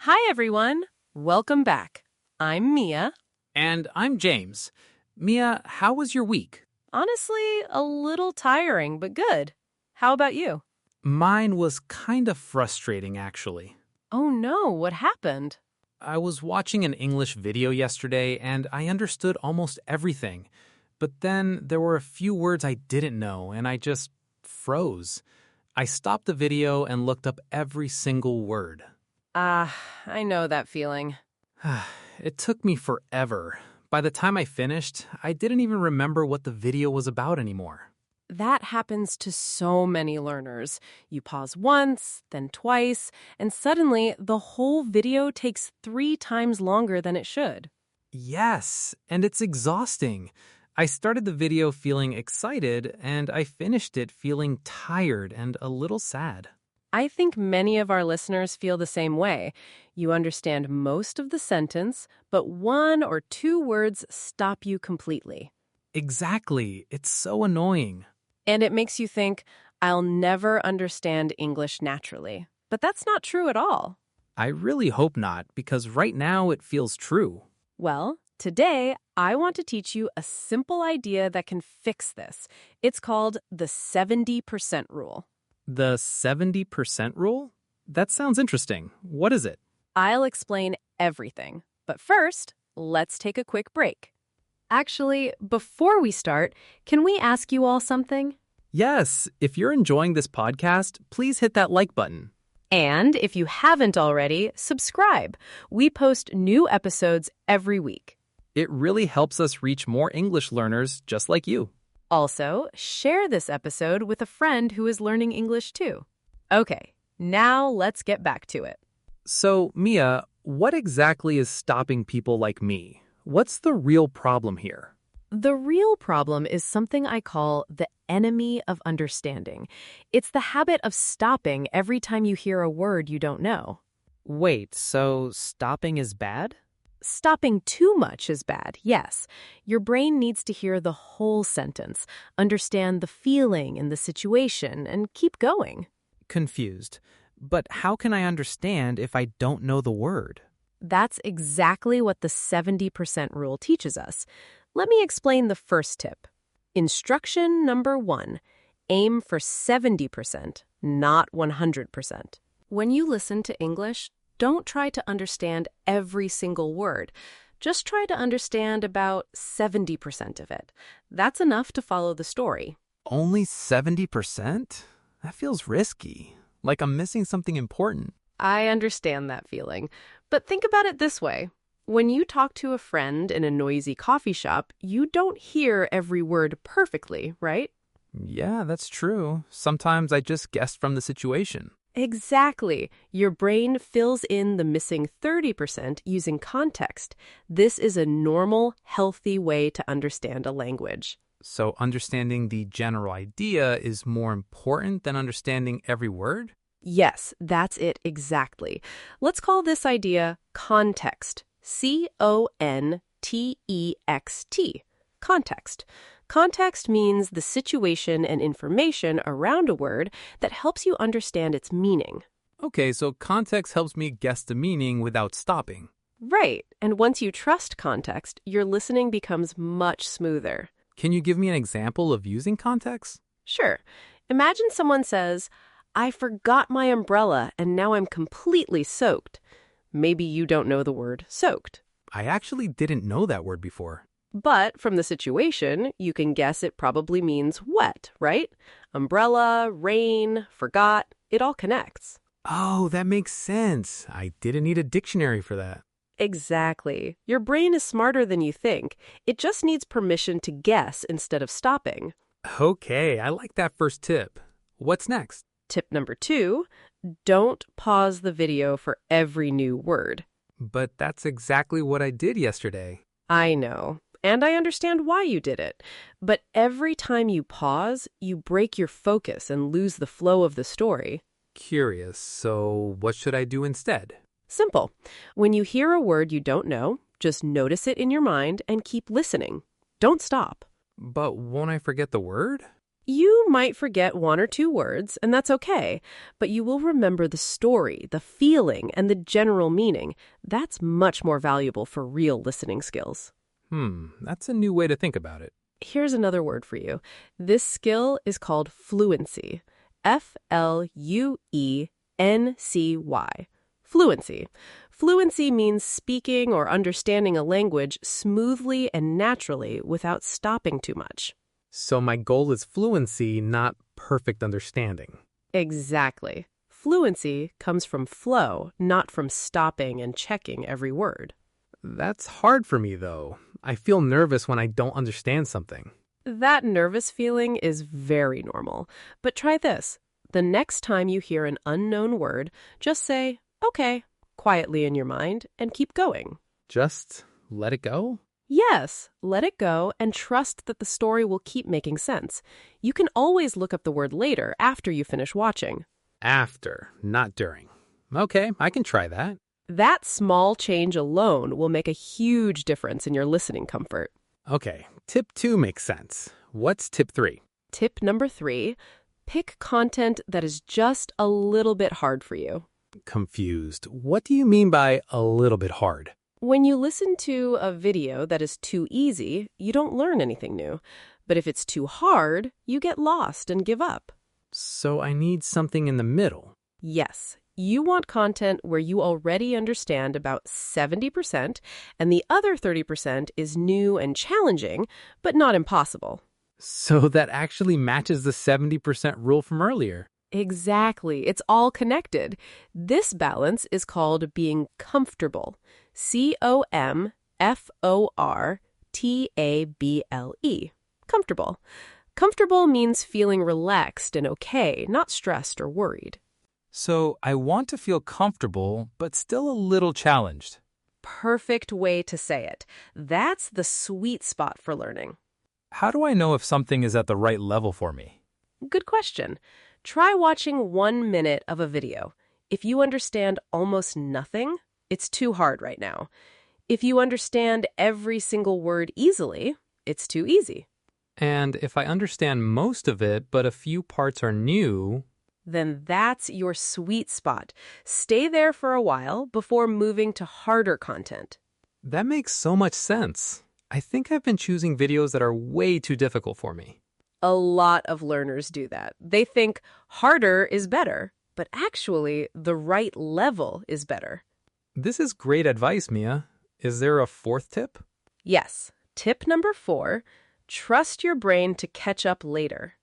Hi, everyone. Welcome back. I'm Mia. And I'm James. Mia, how was your week? Honestly, a little tiring, but good. How about you? Mine was kind of frustrating, actually. Oh no, what happened? I was watching an English video yesterday and I understood almost everything. But then there were a few words I didn't know and I just froze. I stopped the video and looked up every single word. I know that feeling. It took me forever. By the time I finished, I didn't even remember what the video was about anymore. That happens to so many learners. You pause once, then twice, and suddenly the whole video takes 3 times longer than it should. Yes, and it's exhausting. I started the video feeling excited, and I finished it feeling tired and a little sad. I think many of our listeners feel the same way. You understand most of the sentence, but 1 or 2 words stop you completely. Exactly. It's so annoying. And it makes you think, I'll never understand English naturally. But that's not true at all. I really hope not, because right now it feels true. Well, today I want to teach you a simple idea that can fix this. It's called the 70% rule. The 70% rule? That sounds interesting. What is it? I'll explain everything. But first, let's take a quick break. Actually, before we start, can we ask you all something? Yes, if you're enjoying this podcast, please hit that like button. And if you haven't already, subscribe. We post new episodes every week. It really helps us reach more English learners just like you. Also, share this episode with a friend who is learning English too. Okay, now let's get back to it. So, Mia, what exactly is stopping people like me? What's the real problem here? The real problem is something I call the enemy of understanding. It's the habit of stopping every time you hear a word you don't know. Wait, so stopping is bad? Stopping too much is bad, yes. Your brain needs to hear the whole sentence, understand the feeling and the situation, and keep going. Confused. But how can I understand if I don't know the word? That's exactly what the 70% rule teaches us. Let me explain the first tip. Instruction number 1. Aim for 70%, not 100%. When you listen to English, don't try to understand every single word. Just try to understand about 70% of it. That's enough to follow the story. Only 70%? That feels risky. Like I'm missing something important. I understand that feeling. But think about it this way. When you talk to a friend in a noisy coffee shop, you don't hear every word perfectly, right? Yeah, that's true. Sometimes I just guess from the situation. Exactly. Your brain fills in the missing 30% using context. This is a normal, healthy way to understand a language. So understanding the general idea is more important than understanding every word? Yes, that's it exactly. Let's call this idea context. Context. Context. Context means the situation and information around a word that helps you understand its meaning. Okay, so context helps me guess the meaning without stopping. Right, and once you trust context, your listening becomes much smoother. Can you give me an example of using context? Sure. Imagine someone says, I forgot my umbrella and now I'm completely soaked. Maybe you don't know the word soaked. I actually didn't know that word before. But from the situation, you can guess it probably means wet, right? Umbrella, rain, forgot, it all connects. Oh, that makes sense. I didn't need a dictionary for that. Exactly. Your brain is smarter than you think. It just needs permission to guess instead of stopping. Okay, I like that first tip. What's next? Tip number 2, don't pause the video for every new word. But that's exactly what I did yesterday. I know, and I understand why you did it. But every time you pause, you break your focus and lose the flow of the story. Curious, so what should I do instead? Simple. When you hear a word you don't know, just notice it in your mind and keep listening. Don't stop. But won't I forget the word? You might forget one or two words, and that's okay, but you will remember the story, the feeling, and the general meaning. That's much more valuable for real listening skills. That's a new way to think about it. Here's another word for you. This skill is called fluency. Fluency. Fluency. Fluency means speaking or understanding a language smoothly and naturally without stopping too much. So my goal is fluency, not perfect understanding. Exactly. Fluency comes from flow, not from stopping and checking every word. That's hard for me, though. I feel nervous when I don't understand something. That nervous feeling is very normal. But try this. The next time you hear an unknown word, just say, okay, quietly in your mind, and keep going. Just let it go? Yes, let it go and trust that the story will keep making sense. You can always look up the word later after you finish watching. After, not during. Okay, I can try that. That small change alone will make a huge difference in your listening comfort. Okay, tip 2 makes sense. What's tip 3? Tip number 3, pick content that is just a little bit hard for you. Confused. What do you mean by a little bit hard? When you listen to a video that is too easy, you don't learn anything new. But if it's too hard, you get lost and give up. So I need something in the middle. Yes, you want content where you already understand about 70% and the other 30% is new and challenging, but not impossible. So that actually matches the 70% rule from earlier. Exactly. It's all connected. This balance is called being comfortable. Comfortable. Comfortable. Comfortable means feeling relaxed and okay, not stressed or worried. So I want to feel comfortable, but still a little challenged. Perfect way to say it. That's the sweet spot for learning. How do I know if something is at the right level for me? Good question. Try watching 1 minute of a video. If you understand almost nothing, it's too hard right now. If you understand every single word easily, it's too easy. And if I understand most of it, but a few parts are new, then that's your sweet spot. Stay there for a while before moving to harder content. that makes so much sense. I think I've been choosing videos that are way too difficult for me. A lot of learners do that. They think harder is better, but actually the right level is better. This is great advice, Mia. Is there a 4th tip? Yes. Tip number 4, trust your brain to catch up later.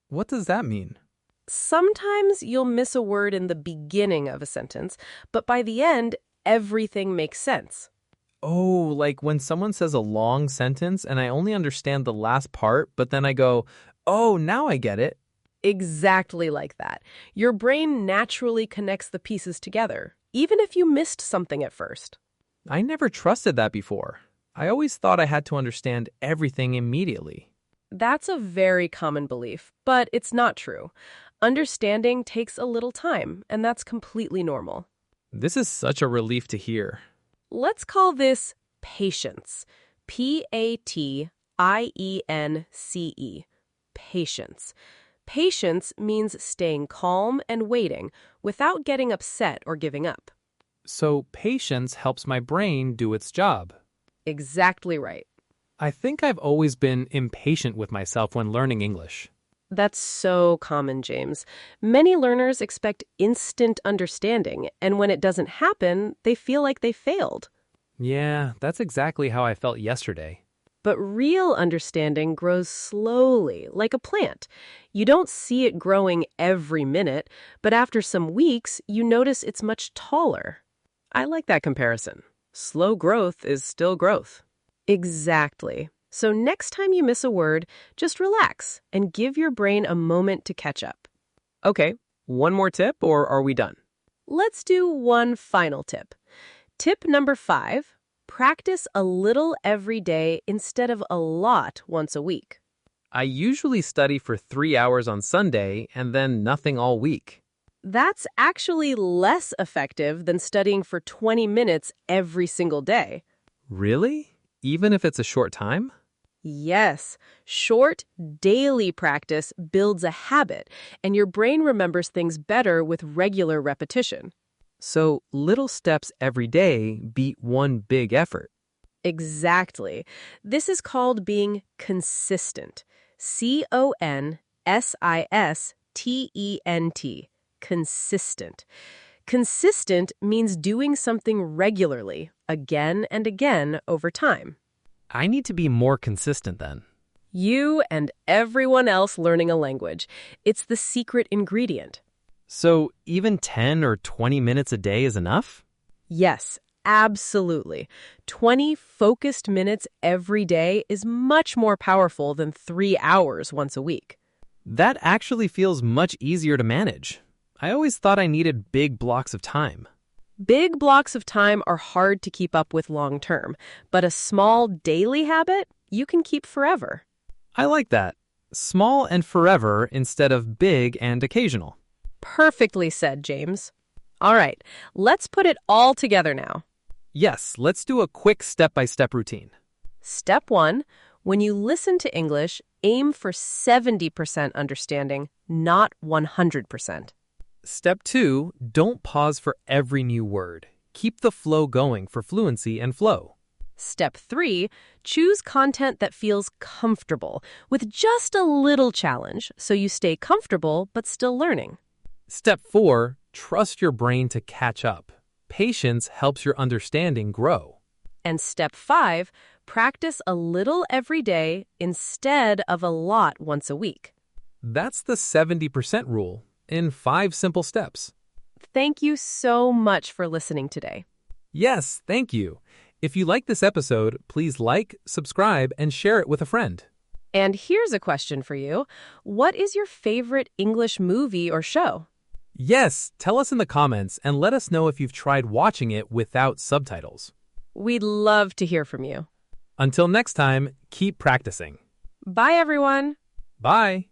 What does that mean? Sometimes you'll miss a word in the beginning of a sentence, but by the end, everything makes sense. Oh, like when someone says a long sentence and I only understand the last part, but then I go, oh, now I get it. Exactly like that. Your brain naturally connects the pieces together, even if you missed something at first. I never trusted that before. I always thought I had to understand everything immediately. That's a very common belief, but it's not true. Understanding takes a little time, and that's completely normal. This is such a relief to hear. Let's call this patience. Patience. Patience. Patience means staying calm and waiting without getting upset or giving up. So patience helps my brain do its job. Exactly right. I think I've always been impatient with myself when learning English. That's so common, James. Many learners expect instant understanding, and when it doesn't happen, they feel like they failed. Yeah, that's exactly how I felt yesterday. But real understanding grows slowly, like a plant. You don't see it growing every minute, but after some weeks, you notice it's much taller. I like that comparison. Slow growth is still growth. Exactly. So next time you miss a word, just relax and give your brain a moment to catch up. Okay, one more tip or are we done? Let's do one final tip. Tip number 5, practice a little every day instead of a lot once a week. I usually study for 3 hours on Sunday and then nothing all week. That's actually less effective than studying for 20 minutes every single day. Really? Even if it's a short time? Yes, short, daily practice builds a habit, and your brain remembers things better with regular repetition. So little steps every day beat one big effort. Exactly. This is called being consistent. Consistent. Consistent. Consistent means doing something regularly, again and again over time. I need to be more consistent then. You and everyone else learning a language. It's the secret ingredient. So even 10 or 20 minutes a day is enough? Yes, absolutely. 20 focused minutes every day is much more powerful than 3 hours once a week. That actually feels much easier to manage. I always thought I needed big blocks of time. Big blocks of time are hard to keep up with long term, but a small daily habit you can keep forever. I like that. Small and forever instead of big and occasional. Perfectly said, James. All right, let's put it all together now. Yes, let's do a quick step-by-step routine. Step 1, when you listen to English, aim for 70% understanding, not 100%. Step 2, don't pause for every new word. Keep the flow going for fluency and flow. Step 3, choose content that feels comfortable with just a little challenge so you stay comfortable but still learning. Step 4, trust your brain to catch up. Patience helps your understanding grow. And step 5, practice a little every day instead of a lot once a week. That's the 70% rule in 5 simple steps. Thank you so much for listening today. Yes, thank you. If you like this episode, please like, subscribe, and share it with a friend. And here's a question for you. What is your favorite English movie or show? Yes, tell us in the comments and let us know if you've tried watching it without subtitles. We'd love to hear from you. Until next time, keep practicing. Bye, everyone. Bye.